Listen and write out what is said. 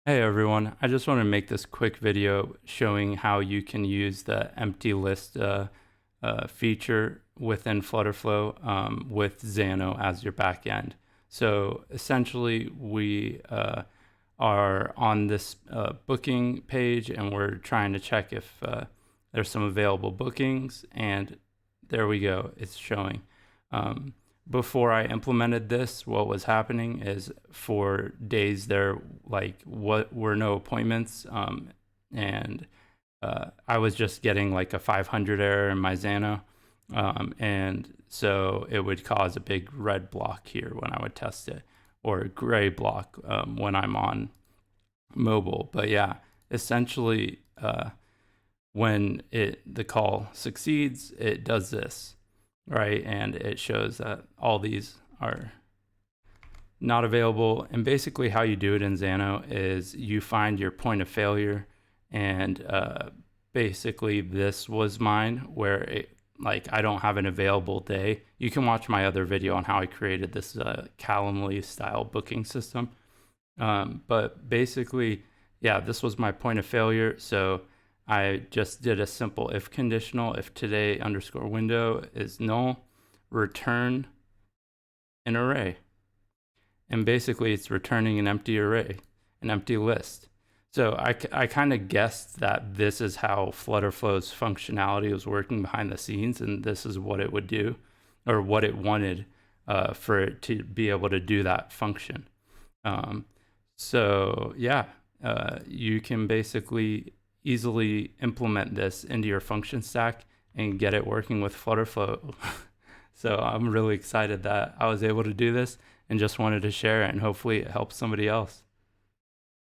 Hey everyone, I just want to make this quick video showing how you can use the empty list feature within FlutterFlow with Xano as your backend. So essentially we are on this booking page and we're trying to check if there's some available bookings, and there we go, it's showing. Before I implemented this, what was happening is for days there what were no appointments, and I was just getting like a 500 error in my Xano, and so it would cause a big red block here when I would test it, or a gray block when I'm on mobile. But yeah, essentially when the call succeeds, it does this, right? And it shows that all these are not available. And basically how you do it in Xano is you find your point of failure, and basically this was mine where I don't have an available day. You can watch my other video on how I created this Calendly style booking system. But basically, yeah, this was my point of failure. So I just did a simple if conditional. If today underscore window is null, return an array. And basically it's returning an empty array, an empty list. So I kind of guessed that this is how FlutterFlow's functionality was working behind the scenes, and this is what it would do, or what it wanted for it to be able to do that function. So yeah, you can basically easily implement this into your function stack and get it working with FlutterFlow. So I'm really excited that I was able to do this and just wanted to share it, and hopefully it helps somebody else.